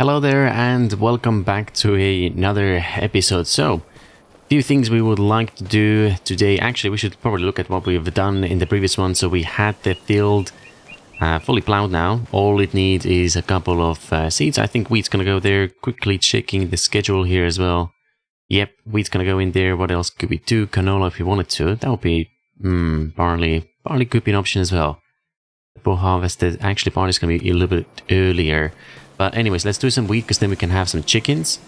Hello there and welcome back to another episode. So, few things we would like to do today. Actually, we should probably look at what we've done in the previous one. So we had the field fully plowed now. All it needs is a couple of seeds. I think wheat's gonna go there. Quickly checking the schedule here as well. Yep, wheat's gonna go in there. What else could we do? Canola if we wanted to. That would be barley. Barley could be an option as well. For harvested, actually barley's gonna be a little bit earlier. But anyways, let's do some wheat because then we can have some chickens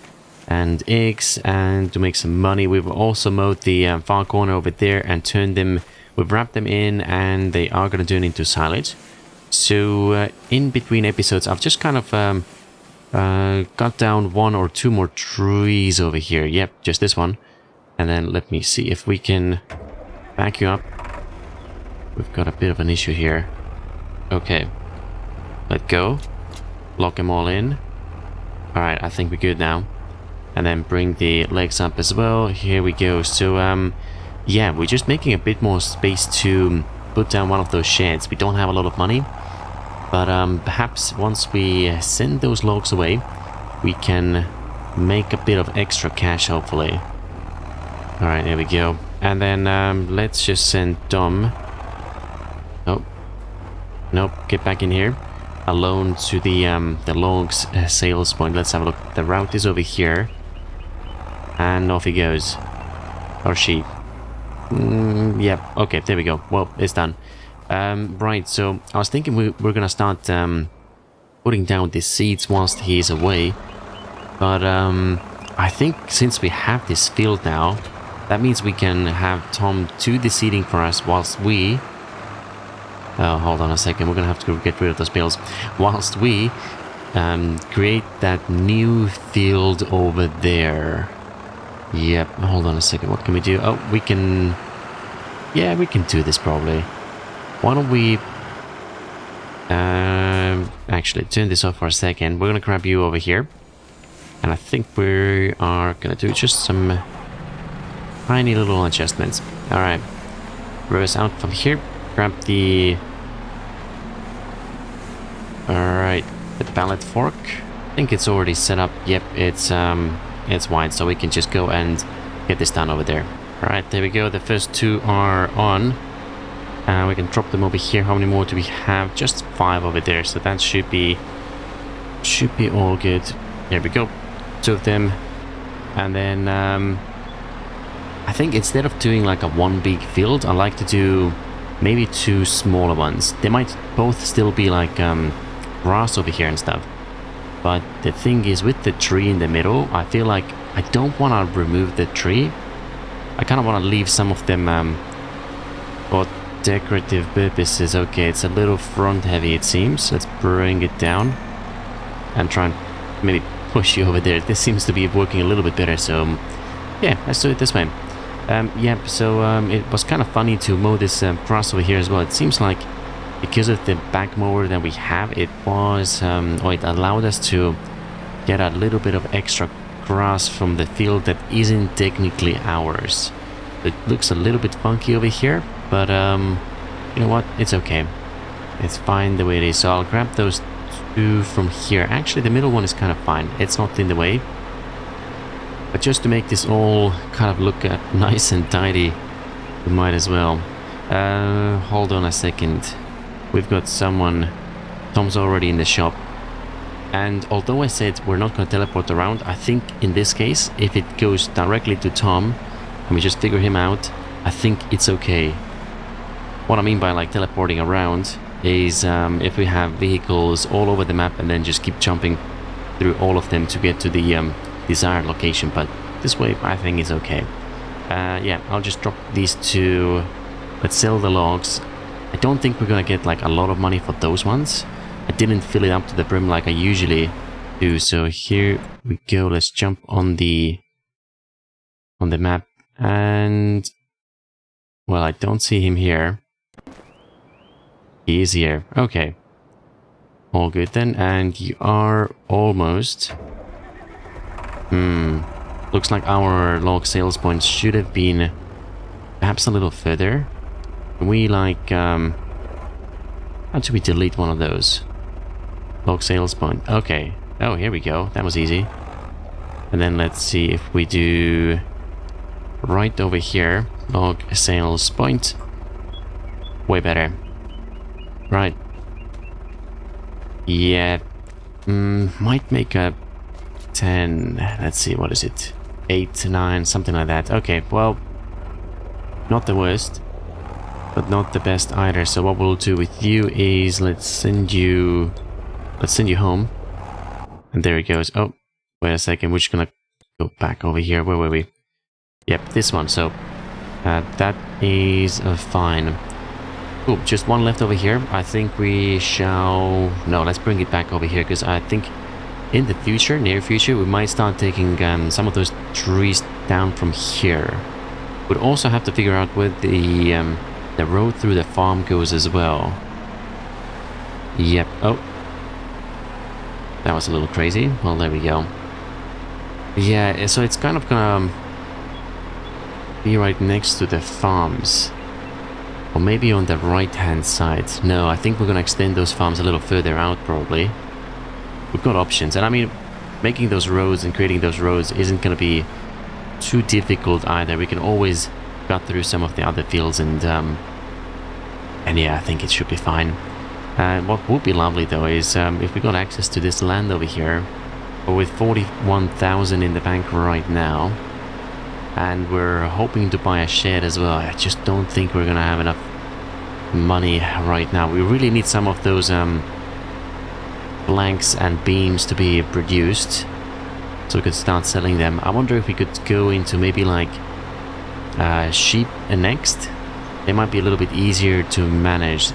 and eggs and to make some money. We've also mowed the far corner over there and turned them, we've wrapped them in and they are going to turn into silage. So in between episodes, I've just kind of got down one or two more trees over here. Yep, just this one. And then let me see if we can back you up. We've got a bit of an issue here. Okay, let go. Lock them all in. Alright, I think we're good now. And then bring the legs up as well. Here we go. So, yeah, we're just making a bit more space to put down one of those sheds. We don't have a lot of money. But perhaps once we send those logs away, we can make a bit of extra cash, hopefully. Alright, there we go. And then let's just send Dom. Oh. Nope, get back in here. Alone to the logs sales point. Let's have a look. The route is over here. And off he goes. Or she. Yeah, okay, there we go. Well, it's done. Right, so I was thinking we're gonna start putting down the seeds whilst he is away. But I think since we have this field now, that means we can have Tom do the seeding for us whilst we... Oh, hold on a second. We're going to have to get rid of those bales. Whilst we create that new field over there. Yep. Hold on a second. What can we do? Oh, we can... Yeah, we can do this probably. Why don't we... actually, turn this off for a second. We're going to grab you over here. And I think we are going to do just some tiny little adjustments. Alright. Reverse out from here. Grab the... Alright, the pallet fork. I think it's already set up. Yep, it's wide, so we can just go and get this done over there. Alright, there we go. The first two are on. We can drop them over here. How many more do we have? Just 5 over there, so that should be all good. There we go. 2 of them. And then I think instead of doing like a one big field, I like to do maybe 2 smaller ones. They might both still be like grass over here and stuff. But the thing is, with the tree in the middle, I feel like I don't want to remove the tree. I kind of want to leave some of them for decorative purposes. Okay, it's a little front heavy it seems. Let's bring it down and try and maybe push you over there. This seems to be working a little bit better, so yeah, let's do it this way. Yep, so it was kind of funny to mow this grass over here as well. It seems like because of the back mower that we have, it was, or it allowed us to get a little bit of extra grass from the field that isn't technically ours. It looks a little bit funky over here, but you know what? It's okay. It's fine the way it is. So I'll grab those 2 from here. Actually, the middle one is kind of fine. It's not in the way. But just to make this all kind of look nice and tidy, we might as well. Hold on a second. We've got someone. Tom's already in the shop. And although I said we're not going to teleport around, I think in this case, if it goes directly to Tom, and we just figure him out, I think it's okay. What I mean by like teleporting around is if we have vehicles all over the map and then just keep jumping through all of them to get to the desired location, but this way I think is okay. Yeah, I'll just drop these 2. Let's sell the logs. I don't think we're gonna get like a lot of money for those ones. I didn't fill it up to the brim like I usually do, so here we go. Let's jump on the map, and well, I don't see him here. He is here. Okay, all good then. And you are almost... Looks like our log sales point should have been perhaps a little further. We like how do we delete one of those? Log sales point. Okay, Oh, here we go. That was easy. And then let's see if we do right over here. Log sales point. Way better. Right. Yeah. Might make a 10. Let's see, what is it? 8, 9, something like that. Okay, well, not the worst, but not the best either. So what we'll do with you is let's send you home. And there it goes. Oh, wait a second. We're just gonna go back over here. Where were we? Yep, this one. So that is fine. Cool. Just one left over here. I think we shall... No, let's bring it back over here because I think in the future, near future, we might start taking some of those trees down from here. We'd also have to figure out where the road through the farm goes as well. Yep. Oh. That was a little crazy. Well, there we go. Yeah, so it's kind of gonna be right next to the farms. Or maybe on the right-hand side. No, I think we're gonna extend those farms a little further out, probably. We've got options. And I mean, making those roads and creating those roads isn't gonna be too difficult either. We can always cut through some of the other fields and yeah, I think it should be fine. What would be lovely though is if we got access to this land over here, but with 41,000 in the bank right now, and we're hoping to buy a shed as well. I just don't think we're gonna have enough money right now. We really need some of those planks and beams to be produced so we could start selling them. I wonder if we could go into maybe like sheep next. They might be a little bit easier to manage.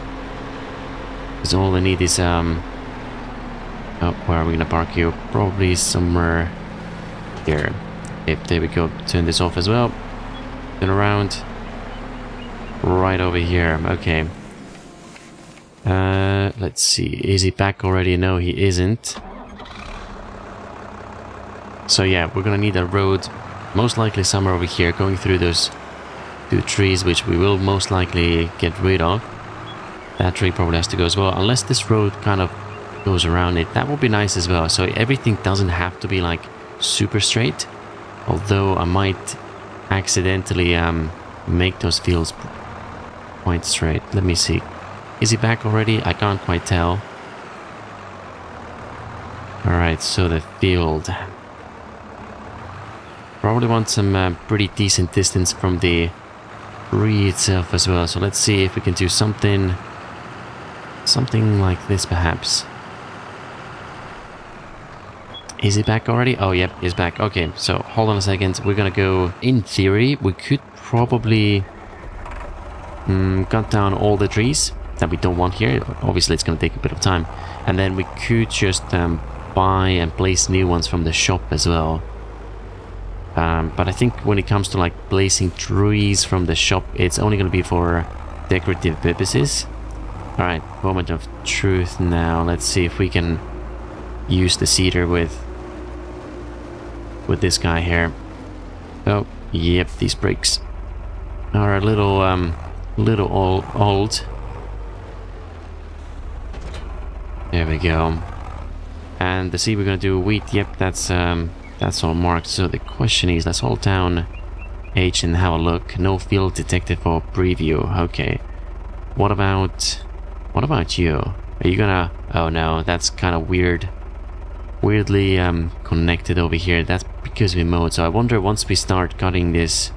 Because all they need is, oh, where are we gonna park you? Probably somewhere here. Yep, there we go. Turn this off as well. Turn around. Right over here. Okay. Let's see. Is he back already? No, he isn't. So yeah, we're gonna need a road, most likely somewhere over here, going through those 2 trees, which we will most likely get rid of. That tree probably has to go as well, unless this road kind of goes around it. That would be nice as well. So everything doesn't have to be like super straight. Although I might accidentally make those fields quite straight. Let me see. Is he back already? I can't quite tell. Alright, so the field. Probably want some pretty decent distance from the tree itself as well. So let's see if we can do something like this perhaps. Is he back already? Oh, yep, he's back. Okay, so hold on a second. We're gonna go... In theory, we could probably cut down all the trees that we don't want here. Obviously, it's gonna take a bit of time. And then we could just buy and place new ones from the shop as well. But I think when it comes to like placing trees from the shop, it's only gonna be for decorative purposes. Alright, moment of truth now. Let's see if we can use the cedar with this guy here. Oh, yep, these bricks are a little old. There we go. And the seed we're gonna do wheat. Yep, that's all marked. So the question is, let's hold down H and have a look. No field detected for preview. Okay. What about you? Are you gonna... Oh no, that's kind of weird. Weirdly connected over here. That's because we mowed. So I wonder once we start cutting this...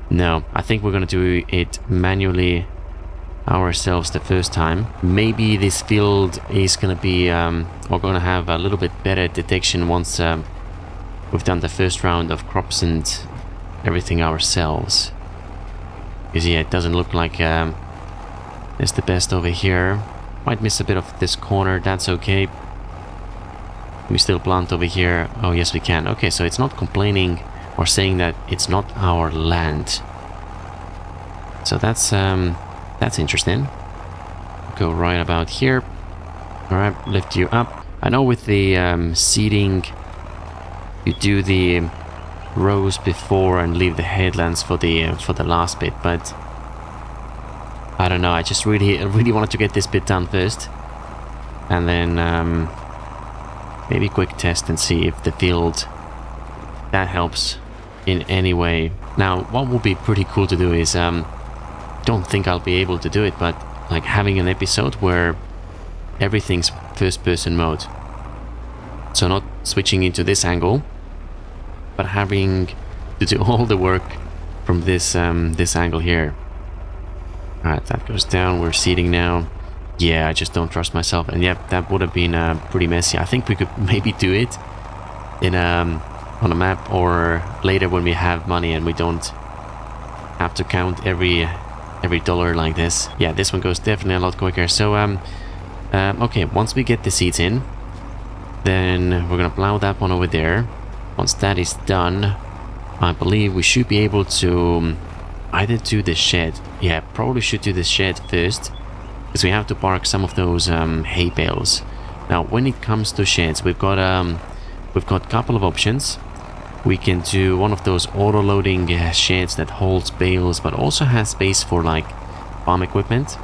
No, I think we're gonna do it manually ourselves the first time. Maybe this field is gonna be or gonna have a little bit better detection once we've done the first round of crops and everything ourselves. Because yeah, it doesn't look like it's the best over here. Might miss a bit of this corner. That's okay. We still plant over here. Oh yes, we can. Okay, so it's not complaining or saying that it's not our land. So that's interesting. Go right about here. All right, lift you up. I know with the seeding, you do the rows before and leave the headlands for the last bit, but I don't know. I just really wanted to get this bit done first, and then maybe quick test and see if the field that helps in any way. Now, what would be pretty cool to do is, don't think I'll be able to do it, but like having an episode where everything's first-person mode. So not switching into this angle, but having to do all the work from this this angle here. Alright, that goes down. We're seating now. Yeah, I just don't trust myself. And yep, that would have been pretty messy. I think we could maybe do it in on a map or later when we have money and we don't have to count every dollar like this. Yeah, this one goes definitely a lot quicker. So okay, once we get the seats in, then we're gonna plow that one over there. Once that is done, I believe we should be able to either do the shed. Yeah, probably should do the shed first, because we have to park some of those hay bales. Now, when it comes to sheds, we've got a couple of options. We can do one of those auto-loading sheds that holds bales, but also has space for like farm equipment.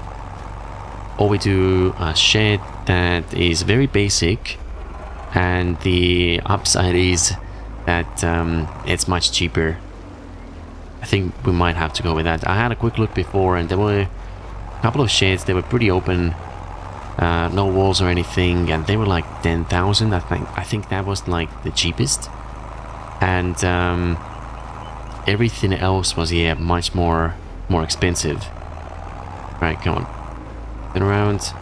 Or we do a shed that is very basic, and the upside is that it's much cheaper. I think we might have to go with that. I had a quick look before, and there were a couple of sheds. They were pretty open, no walls or anything, and they were like 10,000. I think that was like the cheapest, and everything else was much more expensive. Right, come on, turn around.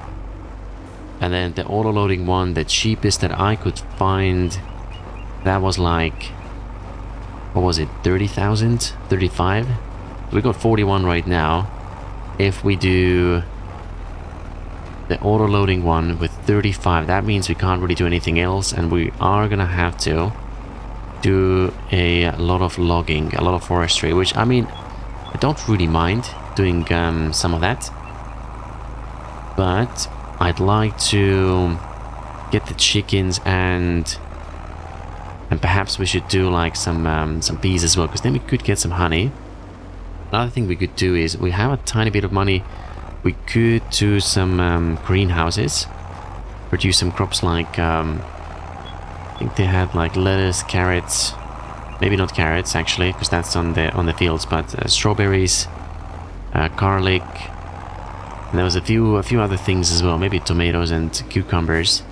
And then the auto-loading one, the cheapest that I could find, that was like, what was it, 30,000? 35? We got 41 right now. If we do the auto-loading one with 35, that means we can't really do anything else, and we are gonna have to do a lot of logging, a lot of forestry, which, I mean, I don't really mind doing some of that, but I'd like to get the chickens, and perhaps we should do like some bees as well, because then we could get some honey. Another thing we could do is, we have a tiny bit of money, we could do some greenhouses, produce some crops like I think they had like lettuce, carrots, maybe not carrots actually, because that's on the fields, but strawberries, garlic. And there was a few other things as well, maybe tomatoes and cucumbers.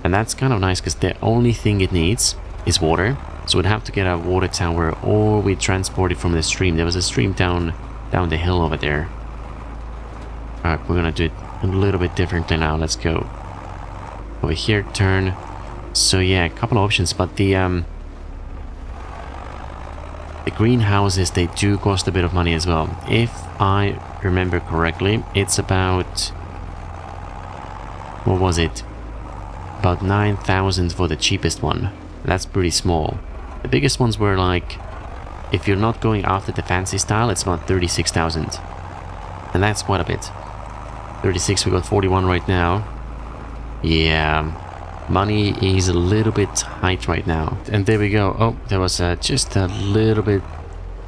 And that's kind of nice, because the only thing it needs is water. So we'd have to get a water tower, or we transport it from the stream. There was a stream down the hill over there. Alright, we're gonna do it a little bit differently now. Let's go over here, turn. So yeah, a couple of options, but the greenhouses, they do cost a bit of money as well. If I remember correctly, it's about, what was it, about 9,000 for the cheapest one. That's pretty small. The biggest ones were like, if you're not going after the fancy style, it's about 36,000, and that's quite a bit. 36, we got 41 right now. Yeah, money is a little bit tight right now. And there we go. Oh, there was just a little bit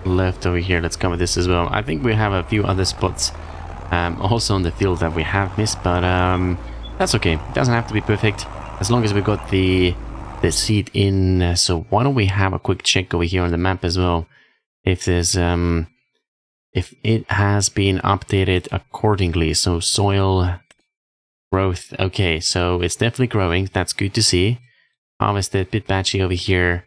left over here. Let's cover this as well. I think we have a few other spots also on the field that we have missed, but that's okay. It doesn't have to be perfect as long as we got the seed in. So why don't we have a quick check over here on the map as well, if there's if it has been updated accordingly. So soil growth, okay, so it's definitely growing. That's good to see. Harvested, a bit patchy over here,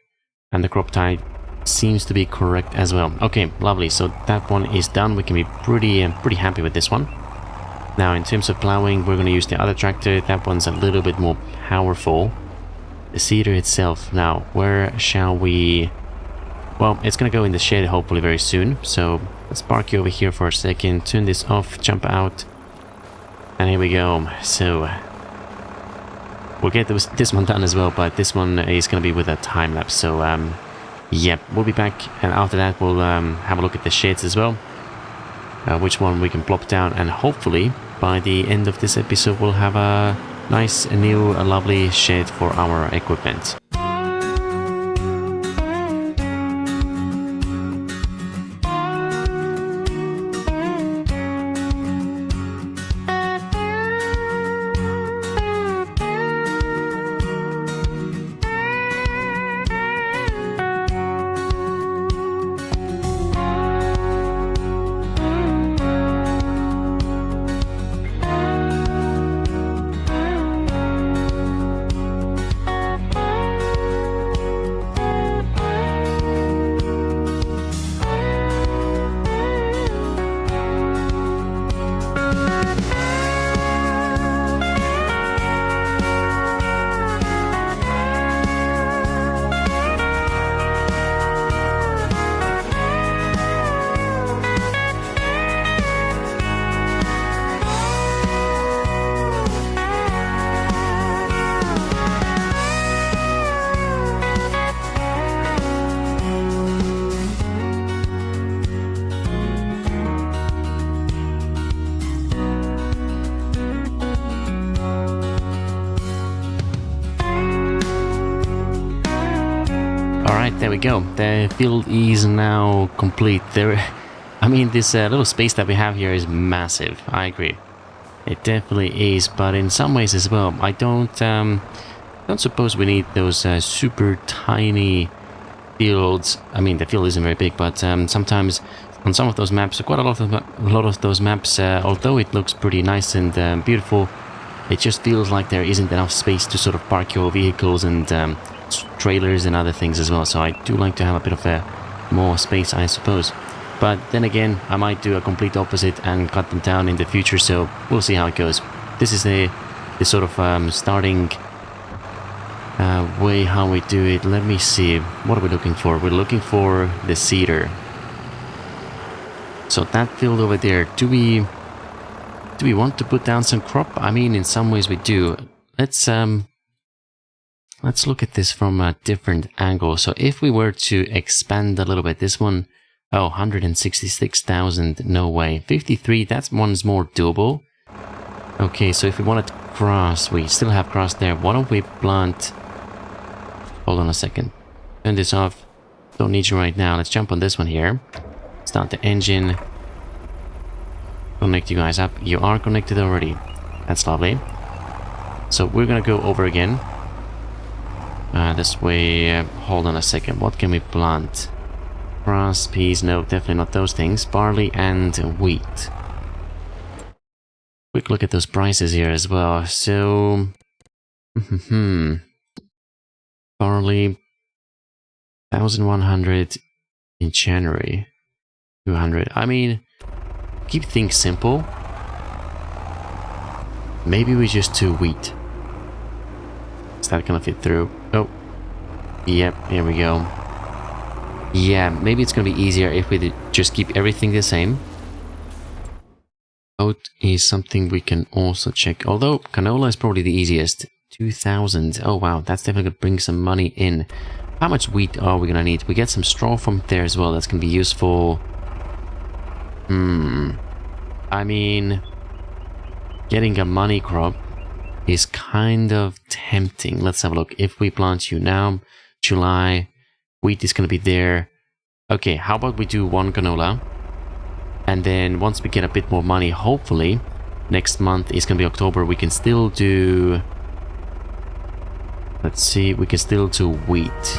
and the crop type seems to be correct as well. Okay, lovely. So that one is done. We can be pretty happy with this one. Now, in terms of plowing, we're going to use the other tractor. That one's a little bit more powerful. The seeder itself. Now, where shall we? Well, it's going to go in the shed hopefully very soon. So let's park you over here for a second. Turn this off. Jump out. And here we go. So we'll get this one done as well, but this one is going to be with a time lapse. So yep, we'll be back, and after that we'll have a look at the sheds as well, which one we can plop down, and hopefully by the end of this episode we'll have a nice new lovely shed for our equipment. Alright, there we go. The field is now complete. I mean, this little space that we have here is massive. I agree. It definitely is, but in some ways as well. I don't suppose we need those super tiny fields. I mean, the field isn't very big, but sometimes on some of those maps, quite a lot of those maps, although it looks pretty nice and beautiful, it just feels like there isn't enough space to sort of park your vehicles and trailers and other things as well. So I do like to have a bit of more space, I suppose. But then again, I might do a complete opposite and cut them down in the future, so we'll see how it goes. This is the sort of starting way how we do it. Let me see. What are we looking for? We're looking for the cedar. So that field over there, do we want to put down some crop? I mean, in some ways we do. Let's look at this from a different angle. So if we were to expand a little bit, this one, oh, 166,000, no way. 53, that one's more doable. Okay, so if we wanted grass, we still have grass there. Why don't we plant... Hold on a second. Turn this off. Don't need you right now. Let's jump on this one here. Start the engine. Connect you guys up. You are connected already. That's lovely. So we're gonna go over again. This way. Hold on a second. What can we plant? Grass, peas, no, definitely not those things. Barley and wheat. Quick look at those prices here as well. So, barley, 1,100 in January. 200. I mean, keep things simple. Maybe we just do wheat. Is that gonna fit through? Oh, yep. Here we go. Yeah, maybe it's gonna be easier if we just keep everything the same. Oat is something we can also check. Although canola is probably the easiest. 2,000. Oh wow, that's definitely gonna bring some money in. How much wheat are we gonna need? We get some straw from there as well. That's gonna be useful. I mean, getting a money crop is kind of tempting. Let's have a look. If we plant you now, July. Wheat is going to be there. Okay, how about we do one canola? And then once we get a bit more money, hopefully, next month is going to be October, we can still do... Let's see, we can still do wheat.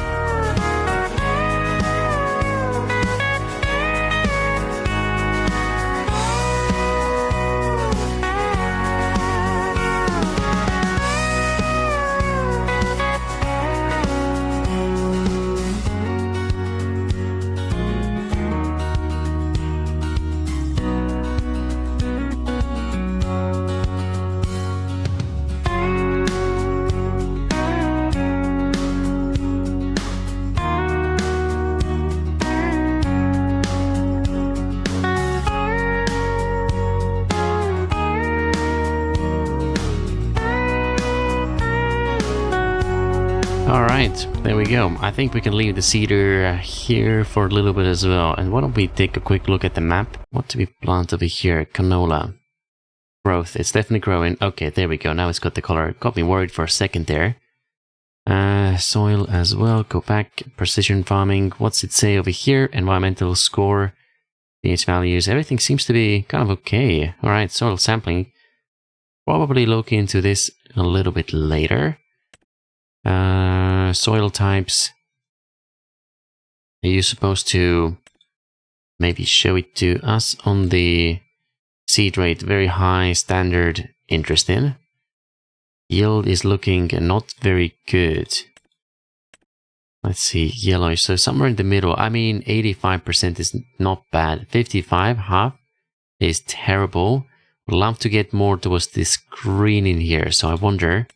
Alright, there we go. I think we can leave the cedar here for a little bit as well. And why don't we take a quick look at the map? What do we plant over here? Canola. Growth. It's definitely growing. Okay, there we go. Now it's got the color. Got me worried for a second there. Soil as well. Go back. Precision farming. What's it say over here? Environmental score. pH values. Everything seems to be kind of okay. Alright, soil sampling. Probably look into this a little bit later. Soil types. Are you supposed to maybe show it to us on the seed rate? Very high, standard, interesting. Yield is looking not very good. Let's see, yellow. So somewhere in the middle. I mean, 85% is not bad. 55, half, is terrible. Would love to get more towards this green in here. So I wonder,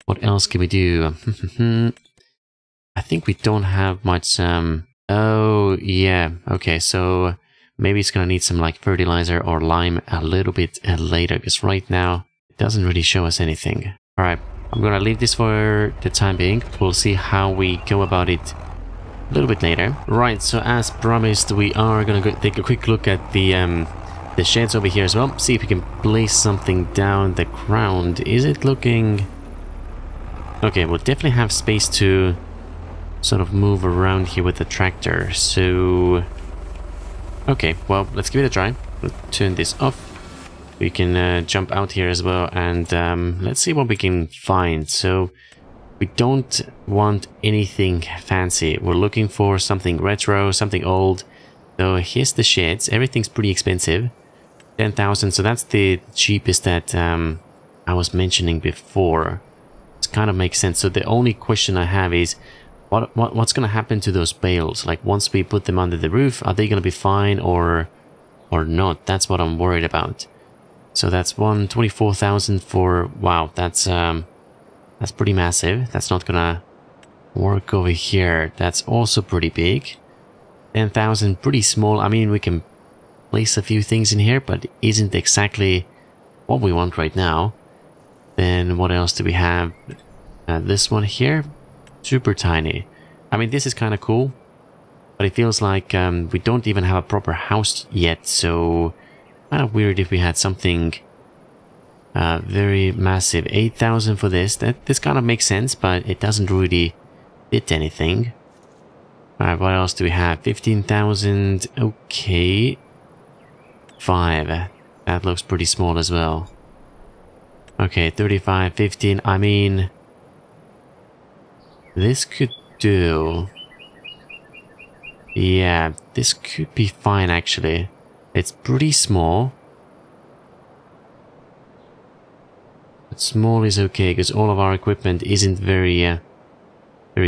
what else can we do? I think we don't have much. Oh, yeah. Okay, so maybe it's gonna need some like fertilizer or lime a little bit later, because right now it doesn't really show us anything. All right, I'm gonna leave this for the time being. We'll see how we go about it a little bit later. Right, so as promised, we are gonna go take a quick look at the sheds over here as well. See if we can place something down the ground. Is it looking... Okay, we'll definitely have space to sort of move around here with the tractor. So, okay, well, let's give it a try. Let's turn this off. We can jump out here as well, and let's see what we can find. So, we don't want anything fancy. We're looking for something retro, something old. So here's the sheds. Everything's pretty expensive. 10,000. So that's the cheapest that I was mentioning before. It kind of makes sense. So the only question I have is, what's going to happen to those bales? Like once we put them under the roof, are they going to be fine or not? That's what I'm worried about. So that's 124,000 for, wow, that's pretty massive. That's not gonna work over here. That's also pretty big. 10,000, pretty small. I mean, we can place a few things in here, but it isn't exactly what we want right now. Then what else do we have? This one here, super tiny. I mean, this is kind of cool, but it feels like we don't even have a proper house yet, so kind of weird if we had something very massive. 8,000 for this. This kind of makes sense, but it doesn't really fit anything. Alright, what else do we have? 15,000. Okay. 5. That looks pretty small as well. Okay, 35, 15. I mean, this could do. Yeah, this could be fine actually. It's pretty small. But small is okay because all of our equipment isn't very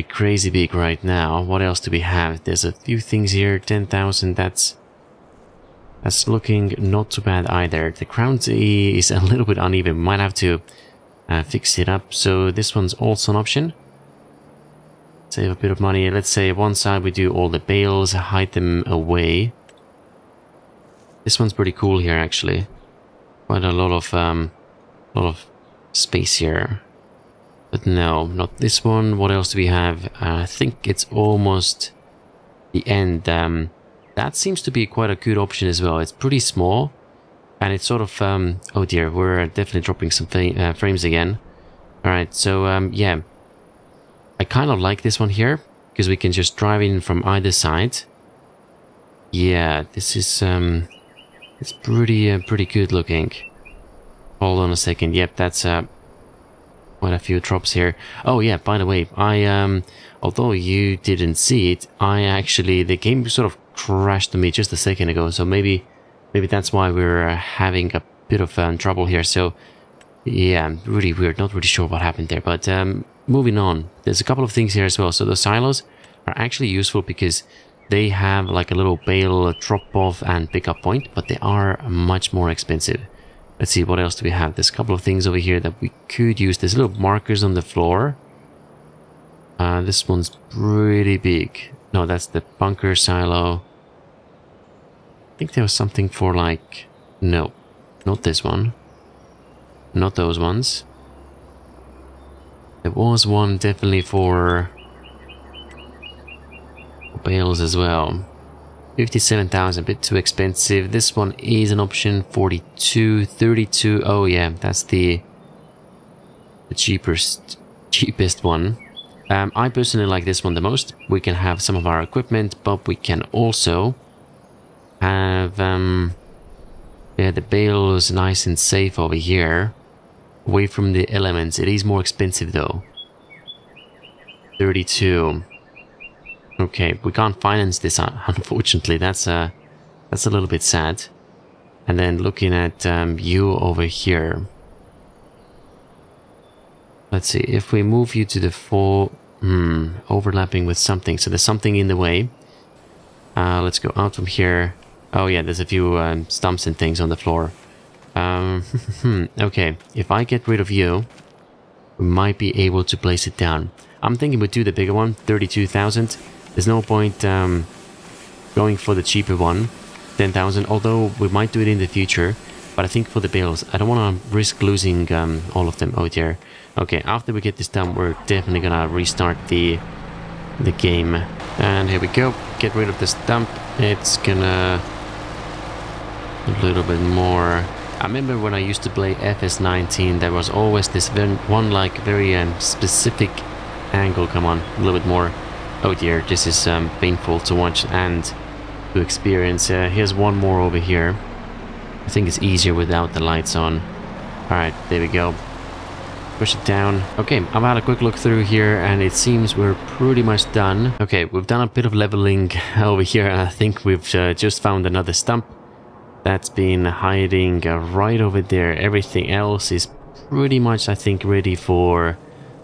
crazy big right now. What else do we have? There's a few things here. 10,000. That's looking not too bad either. The crown is a little bit uneven. We might have to fix it up. So this one's also an option. Save a bit of money. Let's say one side we do all the bales, hide them away. This one's pretty cool here actually. Quite a lot of space here. But no, not this one. What else do we have? I think it's almost the end. That seems to be quite a good option as well. It's pretty small. And it's sort of... oh dear, we're definitely dropping some frames again. Alright, so yeah. I kind of like this one here. Because we can just drive in from either side. Yeah, this is... it's pretty good looking. Hold on a second. Yep, that's... quite a few drops here. Oh yeah, by the way, I although you didn't see it, the game sort of crashed on me just a second ago, so maybe that's why we're having a bit of trouble here. So yeah, really weird, not really sure what happened there, but moving on. There's a couple of things here as well. So the silos are actually useful because they have like a little bale drop off and pickup point, but they are much more expensive. Let's see, what else do we have? There's a couple of things over here that we could use. There's little markers on the floor. This one's pretty big. No, that's the bunker silo. I think there was something for like... No, not this one. Not those ones. There was one definitely for bales as well. 57,000, a bit too expensive. This one is an option. 42, 32. Oh yeah, that's the cheapest one. I personally like this one the most. We can have some of our equipment, but we can also have yeah, the bales nice and safe over here, away from the elements. It is more expensive though. 32. Okay, we can't finance this, unfortunately. That's a little bit sad. And then looking at you over here. Let's see, if we move you to the 4... overlapping with something. So there's something in the way. Let's go out from here. Oh yeah, there's a few stumps and things on the floor. Okay, if I get rid of you, we might be able to place it down. I'm thinking we'd do the bigger one, 32,000. There's no point going for the cheaper one, 10,000, although we might do it in the future. But I think for the bales, I don't want to risk losing all of them. Oh dear. Okay, after we get this done, we're definitely gonna restart the game. And here we go. Get rid of the stump. It's gonna... a little bit more... I remember when I used to play FS19, there was always this one like very specific angle. Come on, a little bit more. Oh dear, this is painful to watch and to experience. Here's one more over here. I think it's easier without the lights on. Alright, there we go. Push it down. Okay, I've had a quick look through here and it seems we're pretty much done. Okay, we've done a bit of leveling over here and I think we've just found another stump that's been hiding right over there. Everything else is pretty much, I think, ready for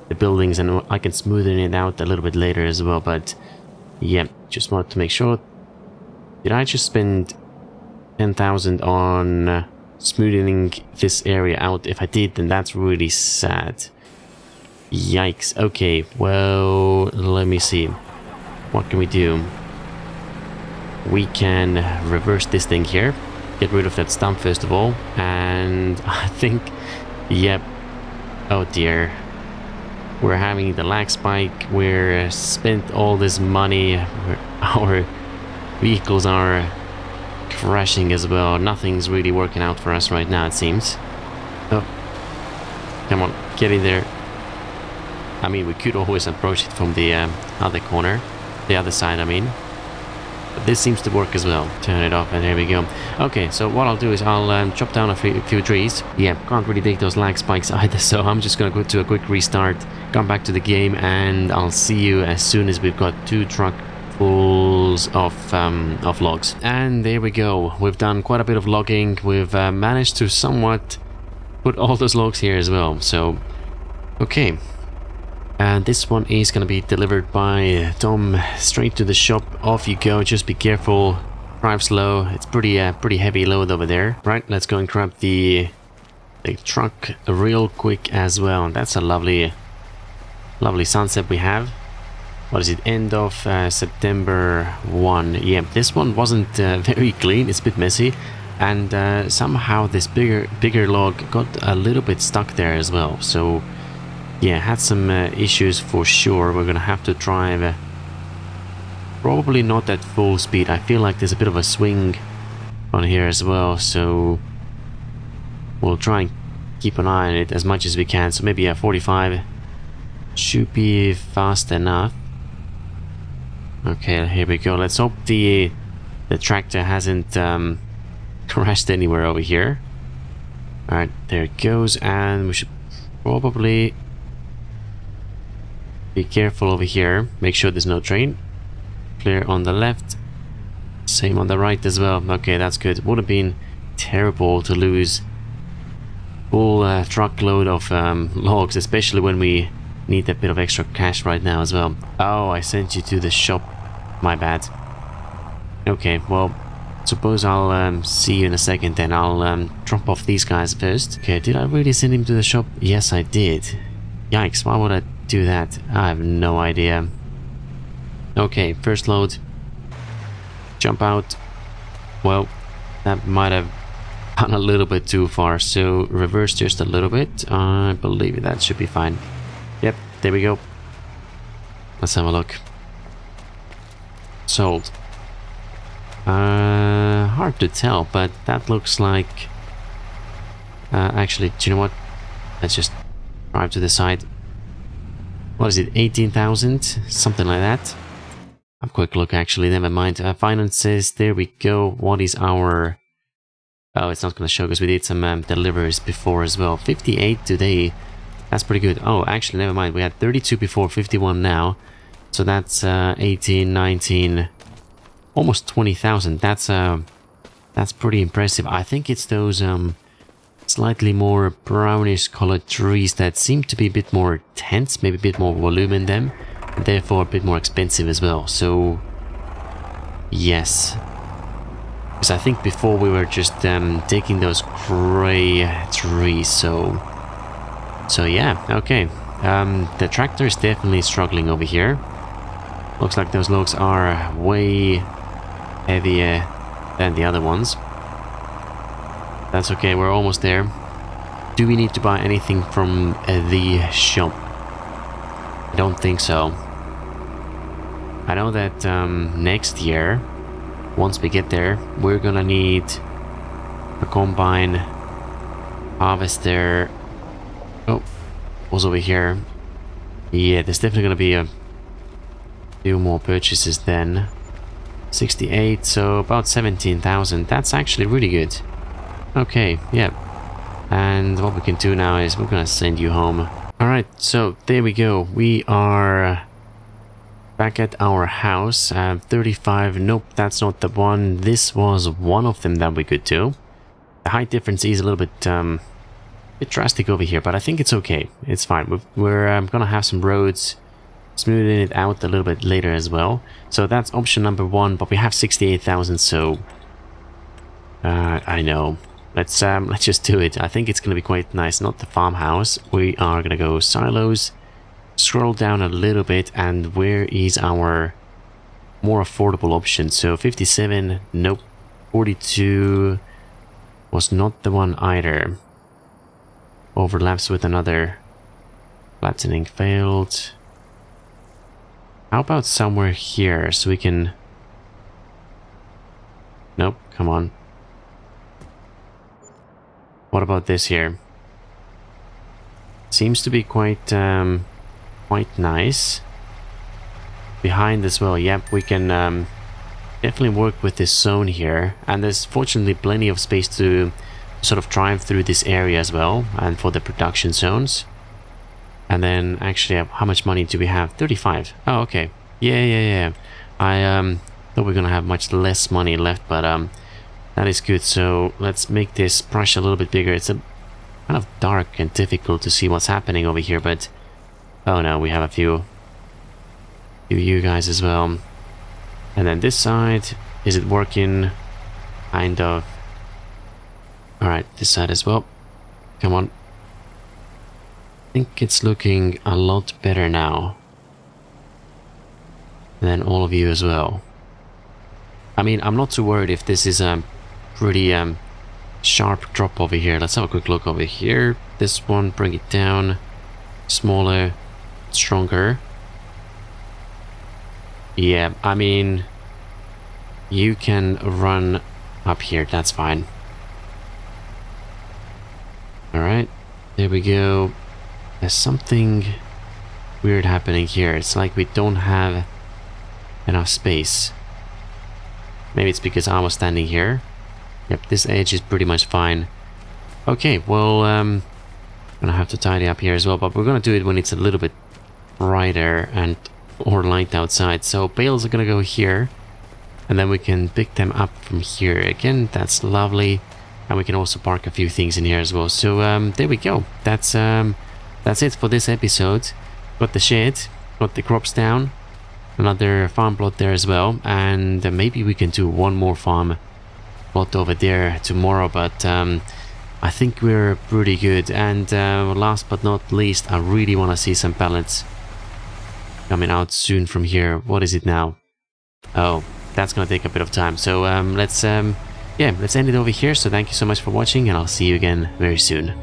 the buildings, and I can smoothen it out a little bit later as well. But yeah, just wanted to make sure. Did I just spend 10,000 on smoothing this area out? If I did, then that's really sad. Yikes. Okay, well, let me see. What can we do? We can reverse this thing here. Get rid of that stump first of all. And I think, yep. Oh dear. We're having the lag spike. We're spent all this money. Our vehicles are crashing as well. Nothing's really working out for us right now, it seems. Oh, come on, get in there. I mean, we could always approach it from the other corner, the other side, I mean. But this seems to work as well. Turn it off and there we go. Okay, so what I'll do is I'll chop down a few trees. Yeah, can't really take those lag spikes either, so I'm just gonna go to a quick restart, come back to the game, and I'll see you as soon as we've got 2 truckfuls of logs. And there we go. We've done quite a bit of logging. We've managed to somewhat put all those logs here as well. So, okay. And this one is going to be delivered by Tom straight to the shop. Off you go. Just be careful. Drive slow. It's pretty heavy load over there. Right, let's go and grab the truck real quick as well. That's a lovely sunset we have. What is it? End of September 1. Yeah, this one wasn't very clean. It's a bit messy. And somehow this bigger log got a little bit stuck there as well. So yeah, had some issues for sure. We're gonna have to drive probably not at full speed. I feel like there's a bit of a swing on here as well, so we'll try and keep an eye on it as much as we can. So maybe 45 should be fast enough. Okay, here we go. Let's hope the tractor hasn't crashed anywhere over here. Alright, there it goes, and we should probably be careful over here. Make sure there's no train. Clear on the left. Same on the right as well. Okay, that's good. Would have been terrible to lose full truckload of logs, especially when we need a bit of extra cash right now as well. Oh, I sent you to the shop. My bad. Okay, well, suppose I'll see you in a second then. I'll drop off these guys first. Okay, did I really send him to the shop? Yes, I did. Yikes, why would I do that? I have no idea. Okay, first load. Jump out. Well, that might have gone a little bit too far, so reverse just a little bit. I believe that should be fine. Yep, there we go. Let's have a look. Sold. Hard to tell, but that looks like... actually, do you know what? Let's just drive to the side. What is it, 18,000? Something like that. A quick look, actually, never mind. Finances, there we go. What is our... Oh, it's not going to show because we did some deliveries before as well. 58 today. That's pretty good. Oh, actually, never mind. We had 32 before, 51 now. So that's 18, 19, almost 20,000. That's pretty impressive. I think it's those slightly more brownish colored trees that seem to be a bit more dense, maybe a bit more volume in them, and therefore a bit more expensive as well. So yes, because I think before we were just taking those gray trees. So yeah, okay. The tractor is definitely struggling over here. Looks like those logs are way heavier than the other ones. That's okay, we're almost there. Do we need to buy anything from the shop? I don't think so. I know that next year, once we get there, we're gonna need a combine, harvester. Oh, was over here. Yeah, there's definitely gonna be Few more purchases then. 68, so about 17,000. That's actually really good. Okay, yeah. And what we can do now is we're gonna send you home. Alright, so there we go. We are back at our house. 35. Nope, that's not the one. This was one of them that we could do. The height difference is a little bit drastic over here, but I think it's okay. It's fine. We're gonna have some roads, smoothing it out a little bit later as well. So that's option number one, but we have 68,000, so I know. Let's just do it. I think it's gonna be quite nice. Not the farmhouse. We are gonna go silos. Scroll down a little bit, and where is our more affordable option? So 57, nope. 42 was not the one either. Overlaps with another. Flattening failed. How about somewhere here so we can... Nope, come on. What about this here? Seems to be quite nice. Behind as well, yep, we can definitely work with this zone here. And there's fortunately plenty of space to sort of drive through this area as well, and for the production zones. And then actually, how much money do we have? 35. Oh, okay. Yeah. I thought we were gonna have much less money left, but that is good. So let's make this brush a little bit bigger. It's a kind of dark and difficult to see what's happening over here, but oh no, we have a few you guys as well. And then this side, is it working? Kind of. Alright, this side as well. Come on. I think it's looking a lot better now. And then all of you as well. I mean, I'm not too worried if this is a pretty sharp drop over here. Let's have a quick look over here. This one, bring it down. Smaller, stronger. Yeah, I mean, you can run up here, that's fine. Alright, there we go. There's something weird happening here. It's like we don't have enough space. Maybe it's because I was standing here. Yep, this edge is pretty much fine. Okay, well, gonna have to tidy up here as well, but we're gonna do it when it's a little bit brighter and or light outside. So bales are gonna go here, and then we can pick them up from here. Again, that's lovely. And we can also park a few things in here as well. So there we go. That's it for this episode. Got the shed, got the crops down, another farm plot there as well, and maybe we can do one more farm plot over there tomorrow. But I think we're pretty good. And last but not least, I really want to see some pallets coming out soon from here. What is it now? Oh, that's gonna take a bit of time. So let's end it over here. So thank you so much for watching, and I'll see you again very soon.